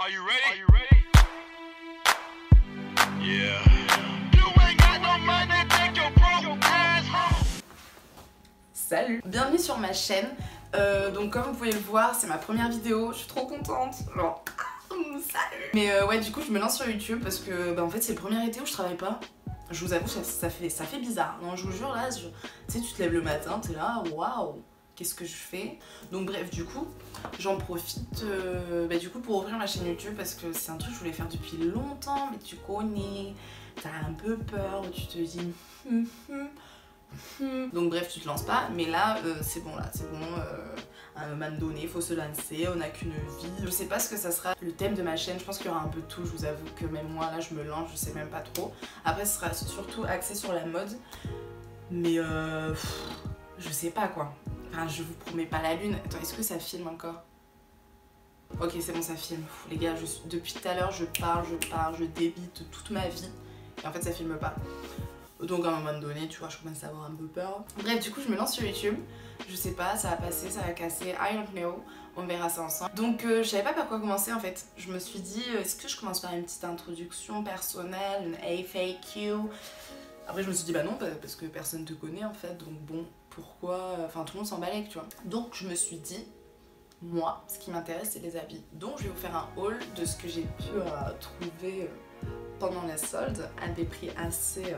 Are you ready? Are you ready? Yeah. You ain't got no money, take your broke ass home. Salut, bienvenue sur ma chaîne. Donc comme vous pouvez le voir, c'est ma première vidéo, je suis trop contente. Genre, salut. Mais ouais, du coup je me lance sur YouTube parce que en fait c'est le premier été où je travaille pas. Je vous avoue, ça fait bizarre. Non, je vous jure, là, tu sais, tu te lèves le matin, t'es là, waouh, qu'est-ce que je fais? Donc bref, du coup, j'en profite du coup pour ouvrir ma chaîne YouTube parce que c'est un truc que je voulais faire depuis longtemps, mais tu connais, t'as un peu peur, tu te dis donc bref, tu te lances pas, mais là c'est bon, à un moment donné il faut se lancer, on n'a qu'une vie. Je sais pas ce que ça sera le thème de ma chaîne, je pense qu'il y aura un peu de tout, je vous avoue que même moi là je me lance, je sais même pas trop. Après ce sera surtout axé sur la mode, mais je sais pas quoi. Enfin, je vous promets pas la lune. Attends, est-ce que ça filme encore? Ok, c'est bon, ça filme. Les gars, depuis tout à l'heure je parle, je débite toute ma vie et en fait ça filme pas. Donc à un moment donné, tu vois, je commence à avoir un peu peur. Bref, du coup, je me lance sur YouTube. Je sais pas, ça va passer, ça va casser, I don't know. On verra ça ensemble. Donc je savais pas par quoi commencer en fait. Je me suis dit, est-ce que je commence par une petite introduction personnelle, une FAQ? Après je me suis dit bah non, parce que personne te connaît en fait. Donc bon, pourquoi... Enfin tout le monde s'en balèque, tu vois. Donc je me suis dit, moi, ce qui m'intéresse c'est les habits. Donc je vais vous faire un haul de ce que j'ai pu trouver pendant les soldes à des prix assez...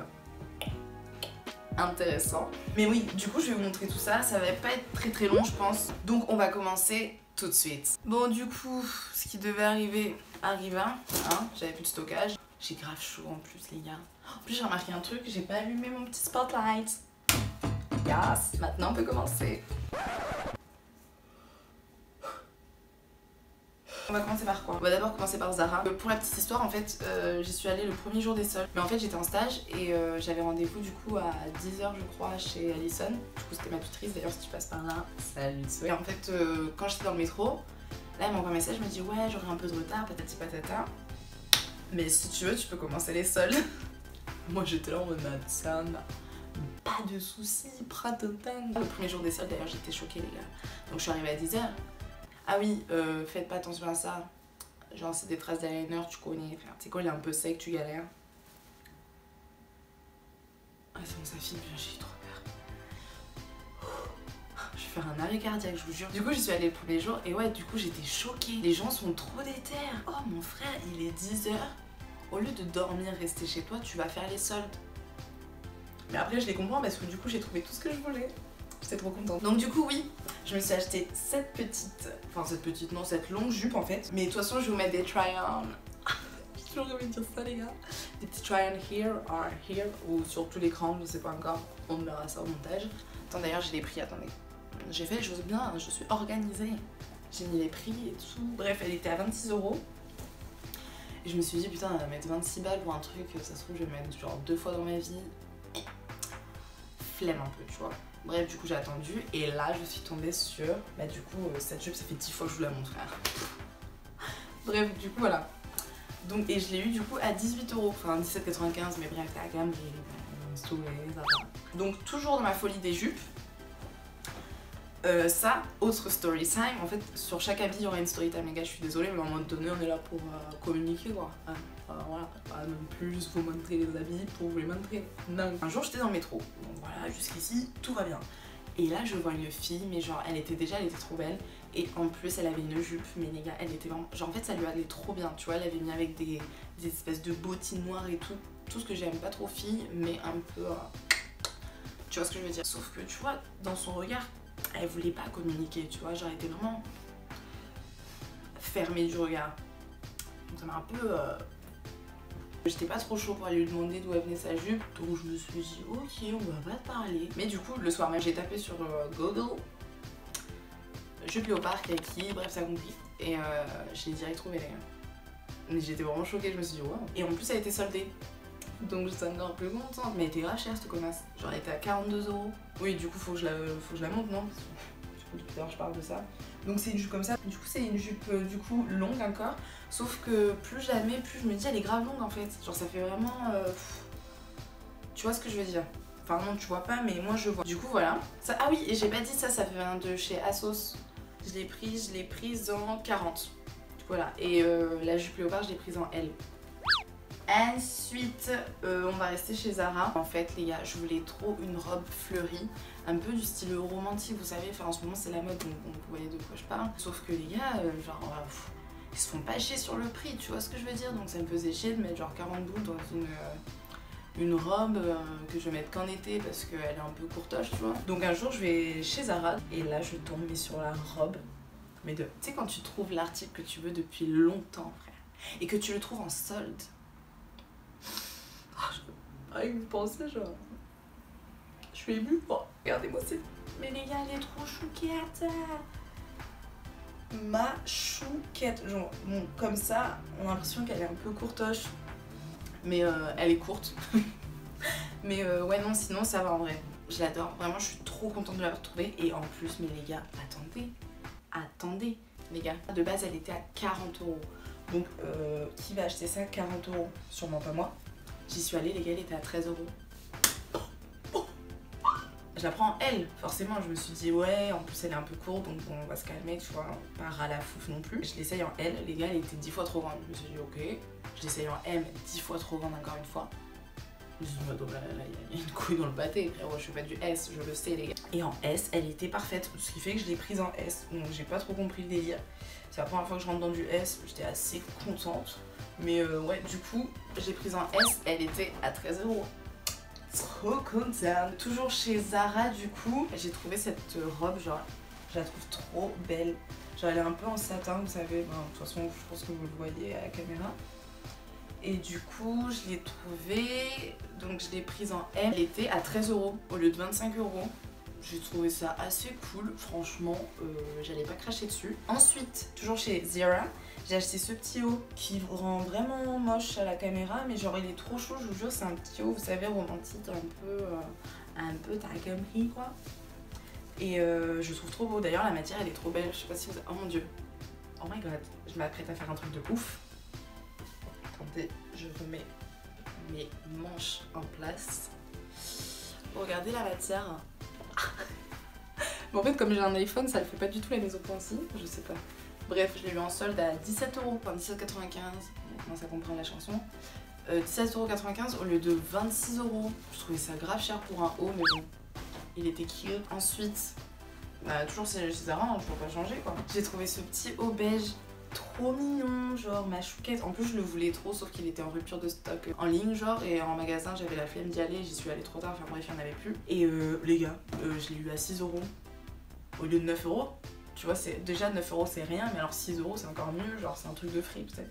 intéressant. Mais oui, du coup je vais vous montrer tout ça, ça va pas être très long je pense. Donc on va commencer tout de suite. Bon du coup, ce qui devait arriver arriva, hein, j'avais plus de stockage. J'ai grave chaud en plus les gars. En plus j'ai remarqué un truc, j'ai pas allumé mon petit spotlight. Yes, maintenant on peut commencer. On va commencer par quoi? On va d'abord commencer par Zara. Pour la petite histoire, en fait, j'y suis allée le premier jour des soldes. Mais en fait, j'étais en stage et j'avais rendez-vous du coup à 10h, je crois, chez Alison. Du coup, c'était ma tutrice. D'ailleurs, si tu passes par là, salut. Et en fait, quand j'étais dans le métro, là, elle m'envoie un message, je me dit ouais, j'aurai un peu de retard, patati patata. Mais si tu veux, tu peux commencer les soldes. Moi, j'étais là en mode Madame, pas de soucis, pratatan. Le premier jour des soldes, d'ailleurs, j'étais choquée, les gars. Donc, je suis arrivée à 10h. Ah oui, faites pas attention à ça. Genre c'est des traces d'eyeliner, tu connais. Tu sais quand il est un peu sec, tu galères. Ah c'est bon, ça filme, j'ai eu trop peur. Je vais faire un arrêt cardiaque, je vous jure. Du coup, j'y suis allée le premier jour et ouais, du coup, j'étais choquée. Les gens sont trop déter. Oh mon frère, il est 10h. Au lieu de dormir, rester chez toi, tu vas faire les soldes. Mais après, je les comprends parce que du coup, j'ai trouvé tout ce que je voulais. J'étais trop contente. Donc du coup oui, je me suis acheté cette longue jupe en fait. Mais de toute façon je vais vous mettre des try-on. J'ai toujours envie de dire ça les gars. Des petits try-on here or here ou sur tout l'écran, je sais pas encore. On verra ça au montage. Attends d'ailleurs j'ai les prix, attendez. J'ai fait les choses bien, je suis organisée. J'ai mis les prix et tout. Bref, elle était à 26€. Et je me suis dit putain, elle va mettre 26 balles pour un truc, ça se trouve je vais mettre genre 2 fois dans ma vie. Flemme un peu, tu vois. Bref, du coup j'ai attendu et là je suis tombée sur du coup cette jupe, ça fait 10 fois que je vous la montre frère. Bref, du coup voilà. Donc et je l'ai eu du coup à 18€, enfin 17,95 mais bref, la gamme ça va. Donc toujours dans ma folie des jupes. Ça, autre story time, en fait sur chaque habit il y aura une story time les gars, je suis désolée mais à un moment donné on est là pour communiquer quoi. Voilà, pas non plus juste vous montrer les habits pour vous les montrer. Non. Un jour j'étais dans le métro, donc voilà, jusqu'ici tout va bien. Et là je vois une fille, mais genre elle était trop belle. Et en plus elle avait une jupe, mais les gars elle était vraiment... Genre en fait ça lui allait trop bien, tu vois, elle avait mis avec des espèces de bottines noires et tout. Tout ce que j'aime pas trop fille, mais un peu... Tu vois ce que je veux dire? Sauf que tu vois, dans son regard, elle voulait pas communiquer, tu vois, genre elle était vraiment fermée du regard. Donc ça m'a un peu... J'étais pas trop chaud pour aller lui demander d'où elle venait sa jupe, donc je me suis dit ok, on va pas te parler. Mais du coup, le soir même, j'ai tapé sur Google jupe léopard kaki, bref, ça compris. Et je l'ai direct trouvé les gars. Mais j'étais vraiment choquée, je me suis dit wow. Et en plus, elle était soldée. Donc j'étais encore plus contente, mais elle était grave chère cette connasse. Genre elle était à 42€. Oui, du coup, faut que je la monte, non? Depuis l'heure je parle de ça. Donc c'est une jupe comme ça. Du coup c'est une jupe du coup longue encore. Sauf que plus jamais, plus je me dis elle est grave longue en fait. Genre ça fait vraiment... Tu vois ce que je veux dire? Enfin non tu vois pas mais moi je vois. Du coup voilà. Ça, ah oui et j'ai pas dit ça, ça fait un de chez ASOS. Je l'ai prise en 40. Voilà, et la jupe léopard, je l'ai prise en L. Ensuite, on va rester chez Zara. En fait, les gars, je voulais trop une robe fleurie, un peu du style romantique, vous savez. Enfin, en ce moment, c'est la mode, donc vous voyez de quoi je parle. Sauf que les gars, genre, ils se font pas chier sur le prix, tu vois ce que je veux dire. Donc ça me faisait chier de mettre genre 40 boules dans une robe que je vais mettre qu'en été parce qu'elle est un peu courtoche, tu vois. Donc un jour, je vais chez Zara et là, je tombe sur la robe. Mais tu sais, quand tu trouves l'article que tu veux depuis longtemps, frère, et que tu le trouves en solde. Je peux pas y penser, genre. Je suis émue. Oh, regardez-moi, c'est. Mais les gars, elle est trop chouquette. Ma chouquette. Genre, bon, comme ça, on a l'impression qu'elle est un peu courtoche. Mais elle est courte. Mais ouais, non, sinon, ça va en vrai. Je l'adore. Vraiment, je suis trop contente de l'avoir trouvée. Et en plus, mais les gars, attendez, les gars. De base, elle était à 40 €. Donc, qui va acheter ça 40 €? Sûrement pas moi. J'y suis allée, les gars, elle était à 13 €. Je la prends en L, forcément. Je me suis dit, ouais, en plus, elle est un peu courte, donc bon, on va se calmer, tu vois. Pas ras la fouf non plus. Je l'essaye en L, les gars, elle était 10 fois trop grande. Je me suis dit, ok. Je l'essaye en M, 10 fois trop grande encore une fois. Je me suis dit, là, il y a une couille dans le pâté, frérot. Je fais pas du S, je le sais, les gars. Et en S, elle était parfaite, ce qui fait que je l'ai prise en S. Donc, j'ai pas trop compris le délire. C'est la première fois que je rentre dans du S, j'étais assez contente. Mais ouais, du coup, j'ai prise en S, elle était à 13 €. Trop contente. Toujours chez Zara, du coup, j'ai trouvé cette robe, genre, je la trouve trop belle. Genre, elle est un peu en satin, vous savez. Ben, de toute façon, je pense que vous le voyez à la caméra. Et du coup, je l'ai trouvée, donc je l'ai prise en M. Elle était à 13 € au lieu de 25 €. J'ai trouvé ça assez cool, franchement, j'allais pas cracher dessus. Ensuite, toujours chez Zara, j'ai acheté ce petit haut qui rend vraiment moche à la caméra, mais genre il est trop chaud, je vous jure, c'est un petit haut, vous savez, romantique, un peu t'as compris quoi. Et je trouve trop beau, d'ailleurs la matière elle est trop belle, je sais pas si vous... Oh mon dieu, oh my god, je m'apprête à faire un truc de ouf. Attendez, je remets mes manches en place. Regardez la matière. Mais en fait, comme j'ai un iPhone, ça le fait pas du tout la mise au point ci, je sais pas. Bref, je l'ai eu en solde à 17 €, enfin 17,95 €, comment ça comprend la chanson. 17,95 € au lieu de 26 €. Je trouvais ça grave cher pour un haut, mais bon, il était cute. Ensuite, toujours chez Zara, hein, je peux pas changer quoi. J'ai trouvé ce petit haut beige. Trop mignon, genre ma chouquette. En plus, je le voulais trop, sauf qu'il était en rupture de stock en ligne, genre, et en magasin, j'avais la flemme d'y aller, j'y suis allée trop tard, enfin bref, il n'y en avait plus. Et les gars, je l'ai eu à 6 € au lieu de 9 €. Tu vois, déjà 9 € c'est rien, mais alors 6 € c'est encore mieux, genre c'est un truc de fripe, tu sais.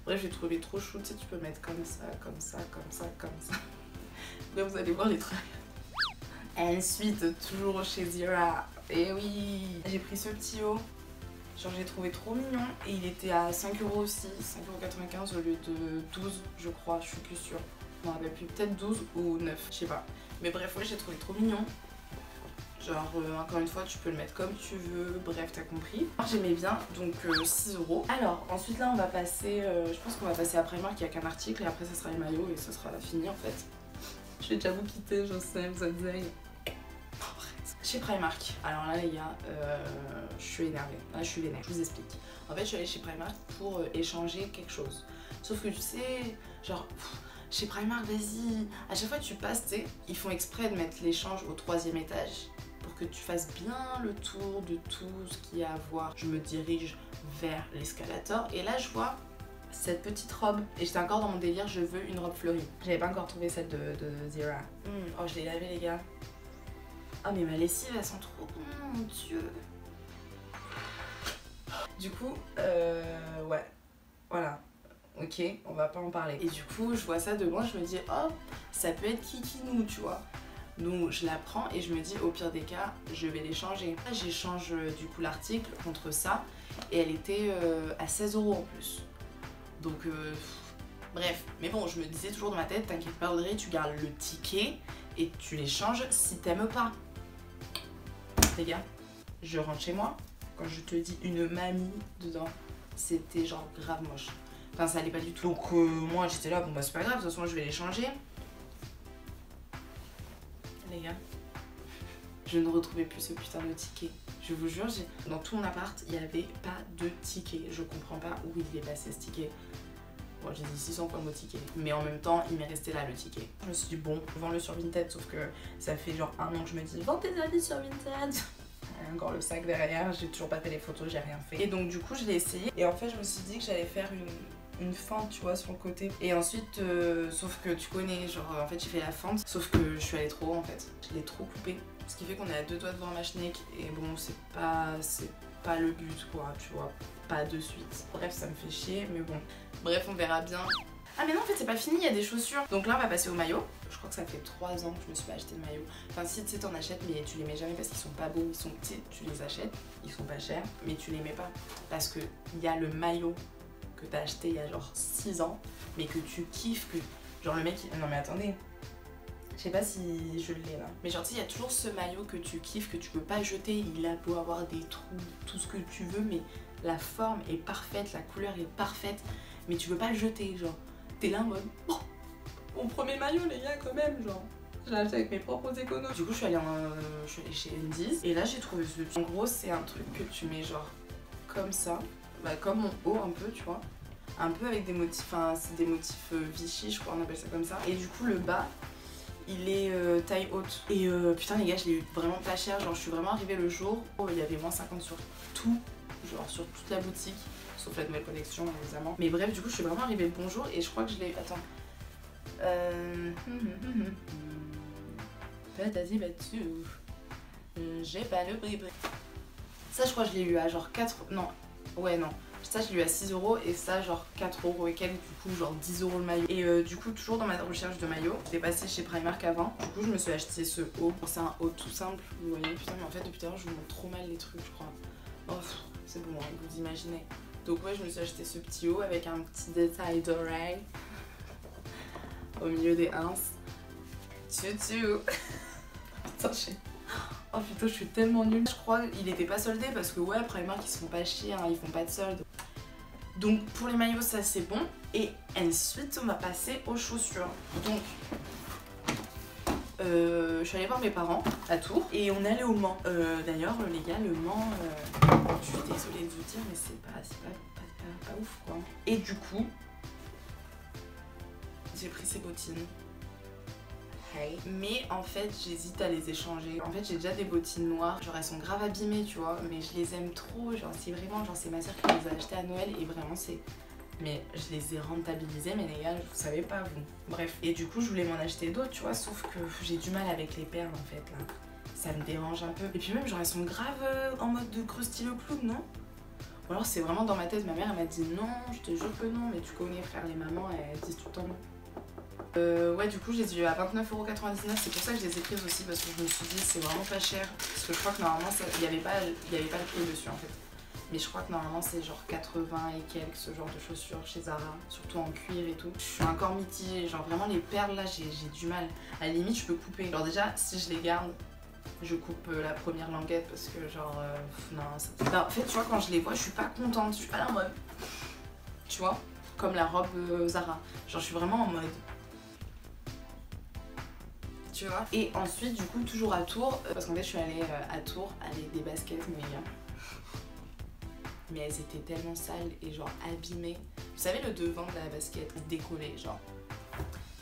Bref, j'ai trouvé trop chou, tu sais, tu peux mettre comme ça, comme ça, comme ça, comme ça. Après, vous allez voir les trucs. Ensuite, toujours chez Zara, et oui, j'ai pris ce petit haut. Genre j'ai trouvé trop mignon et il était à 5 € aussi, 5,95 € au lieu de 12 je crois, je suis plus sûre. Je m'en rappelle plus, peut-être 12 ou 9, je sais pas. Mais bref, ouais, j'ai trouvé trop mignon. Genre encore une fois, tu peux le mettre comme tu veux, bref, t'as compris. J'aimais bien, donc 6 €. Alors ensuite là on va passer, je pense qu'on va passer à Primark, il n'y a qu'un article et après ça sera les maillots et ça sera fini en fait. Je vais déjà vous quitter, je sais, vous êtes dingue. Chez Primark, alors là les gars, je suis énervée, là je suis vénère, je vous explique. En fait je suis allée chez Primark pour échanger quelque chose. Sauf que tu sais, genre, chez Primark, vas-y, à chaque fois que tu passes, tu sais, ils font exprès de mettre l'échange au 3e étage pour que tu fasses bien le tour de tout ce qu'il y a à voir. Je me dirige vers l'escalator et là je vois cette petite robe et j'étais encore dans mon délire, je veux une robe fleurie. J'avais pas encore trouvé celle de Zara. Oh je l'ai lavée les gars. Ah mais ma lessive elle sent trop bon, mon dieu. Du coup, ouais, voilà, ok, on va pas en parler. Et du coup, je vois ça de loin, je me dis, oh, ça peut être kikinou, tu vois. Donc je la prends et je me dis, au pire des cas, je vais l'échanger. J'échange du coup l'article contre ça et elle était à 16 € en plus. Donc, bref, mais bon, je me disais toujours dans ma tête, t'inquiète pas Audrey, tu gardes le ticket et tu l'échanges si t'aimes pas. Les gars, je rentre chez moi, quand je te dis une mamie dedans, c'était genre grave moche. Enfin, ça allait pas du tout. Donc moi j'étais là, bon bah c'est pas grave, de toute façon je vais les changer. Les gars, je ne retrouvais plus ce putain de ticket. Je vous jure, dans tout mon appart, il n'y avait pas de ticket. Je comprends pas où il est passé ce ticket. Bon, j'ai dit 600 fois le mot ticket, mais en même temps, il m'est resté là le ticket. Je me suis dit, bon, vends-le sur Vinted, sauf que ça fait genre 1 an que je me dis, vends tes habits sur Vinted. Encore le sac derrière, j'ai toujours pas fait les photos, j'ai rien fait. Et donc, du coup, je l'ai essayé. Et en fait, je me suis dit que j'allais faire une fente, tu vois, sur le côté. Et ensuite, sauf que tu connais, genre, en fait, j'ai fait la fente, sauf que je suis allée trop haut, en fait. Je l'ai trop coupé. Ce qui fait qu'on est à 2 doigts de voir ma schneck. Et bon, c'est pas le but, quoi, tu vois. Pas de suite. Bref, ça me fait chier, mais bon. Bref, on verra bien. Ah mais non, en fait c'est pas fini, il y a des chaussures. Donc là on va passer au maillot. Je crois que ça fait 3 ans que je me suis pas acheté de maillot. Enfin si, tu sais, t'en achètes mais tu les mets jamais parce qu'ils sont pas beaux. Ils sont petits, tu les achètes, ils sont pas chers, mais tu les mets pas. Parce que il y a le maillot que t'as acheté il y a genre 6 ans, mais que tu kiffes, que genre le mec... Non mais attendez, je sais pas si je l'ai là. Mais genre tu sais, il y a toujours ce maillot que tu kiffes, que tu peux pas jeter. Il a beau avoir des trous, tout ce que tu veux, mais la forme est parfaite, la couleur est parfaite, mais tu veux pas le jeter, genre. T'es là en mode, oh, mon premier maillot les gars quand même, genre. Je l'ai acheté avec mes propres économies. Du coup je suis allée chez Undies et là j'ai trouvé ce... En gros c'est un truc que tu mets genre comme ça, bah, comme mon haut un peu, tu vois. Un peu avec des motifs, enfin c'est des motifs Vichy, je crois on appelle ça comme ça. Et du coup le bas, il est taille haute. Et putain les gars, je l'ai eu vraiment pas cher, genre je suis vraiment arrivée le jour où il y avait moins 50 sur tout, genre sur toute la boutique. Sauf la nouvelle collection évidemment. Mais bref, du coup je suis vraiment arrivée le bonjour et je crois que je l'ai eu... Attends. Vas-y, bah-tu. J'ai pas le prix. Ça je crois que je l'ai eu à genre 4... Non. Ouais non. Ça je l'ai eu à 6 € et ça genre 4 € et quelques, du coup genre 10 € le maillot. Et du coup toujours dans ma recherche de maillot, j'étais passée chez Primark avant. Du coup je me suis acheté ce haut. C'est un haut tout simple, vous voyez. Putain mais en fait depuis tout à l'heure je vous montre trop mal les trucs je crois. Oh c'est bon, hein, vous imaginez. Donc ouais, je me suis acheté ce petit haut avec un petit détail d'oreille au milieu des ins. Tutu. Putain, oh putain, je suis tellement nulle. Je crois qu'il était pas soldé parce que ouais, Primark ils se font pas chier, hein, ils font pas de solde. Donc pour les maillots ça c'est bon. Et ensuite on va passer aux chaussures. Donc je suis allée voir mes parents à Tours et on est allé au Mans. D'ailleurs les gars, le Mans, je suis désolée de vous dire mais c'est pas ouf quoi. Et du coup j'ai pris ces bottines. Hey. Mais en fait j'hésite à les échanger. En fait j'ai déjà des bottines noires, genre elles sont grave abîmées tu vois, mais je les aime trop, genre c'est vraiment, genre c'est ma soeur qui les a achetées à Noël et vraiment c'est... Mais je les ai rentabilisés, mais les gars, vous savez pas vous. Bref, et du coup je voulais m'en acheter d'autres tu vois, sauf que j'ai du mal avec les perles en fait là. Ça me dérange un peu. Et puis même genre elles sont grave en mode de creux stylo clown, non? Ou alors c'est vraiment dans ma tête, ma mère elle m'a dit non, je te jure que non, mais tu connais frère, les mamans elles disent tout le temps non. Ouais du coup je les ai eu à 29,99 €, c'est pour ça que je les ai prises aussi parce que je me suis dit c'est vraiment pas cher. Parce que je crois que normalement il y avait pas le prix dessus en fait. Mais je crois que normalement c'est genre 80 et quelques ce genre de chaussures chez Zara, surtout en cuir et tout. Je suis encore mitigée, genre vraiment les perles là j'ai du mal. À la limite je peux couper. Genre déjà si je les garde, je coupe la première languette parce que genre non ça... Bah, en fait tu vois quand je les vois je suis pas contente, je suis pas là en mode... Tu vois, comme la robe Zara. Genre je suis vraiment en mode... Tu vois. Et ensuite du coup toujours à Tours, parce qu'en fait je suis allée à Tours avec des baskets mais elles étaient tellement sales et genre abîmées. Vous savez le devant de la basket décollé genre.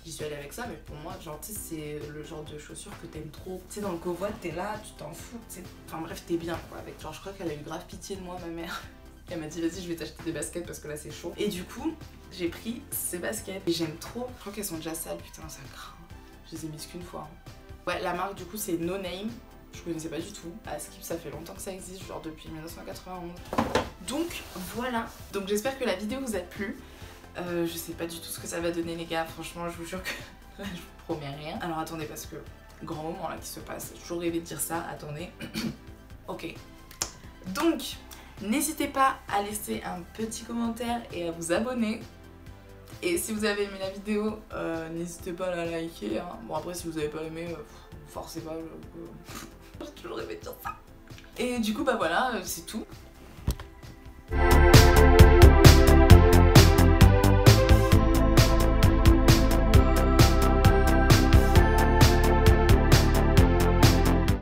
J'y suis allée avec ça mais pour moi genre tu sais c'est le genre de chaussures que t'aimes trop. Tu sais dans le covoit t'es là, tu t'en fous, tu sais. Enfin bref t'es bien quoi avec. Genre je crois qu'elle a eu grave pitié de moi ma mère. Elle m'a dit vas-y je vais t'acheter des baskets parce que là c'est chaud. Et du coup j'ai pris ces baskets et j'aime trop. Je crois qu'elles sont déjà sales, putain ça craint. Je les ai mises qu'une fois. Ouais la marque du coup c'est No Name. Je connaissais pas du tout. À Skip ça fait longtemps que ça existe, genre depuis 1991. Donc voilà. Donc j'espère que la vidéo vous a plu. Je sais pas du tout ce que ça va donner les gars. Franchement je vous jure que je vous promets rien. Alors attendez parce que grand moment là qui se passe. J'ai toujours rêvé de dire ça. Attendez. Ok. Donc n'hésitez pas à laisser un petit commentaire et à vous abonner. Et si vous avez aimé la vidéo, n'hésitez pas à la liker. Hein. Bon après si vous avez pas aimé, forcez pas. J'ai toujours rêvé de dire ça. Et du coup bah voilà, c'est tout.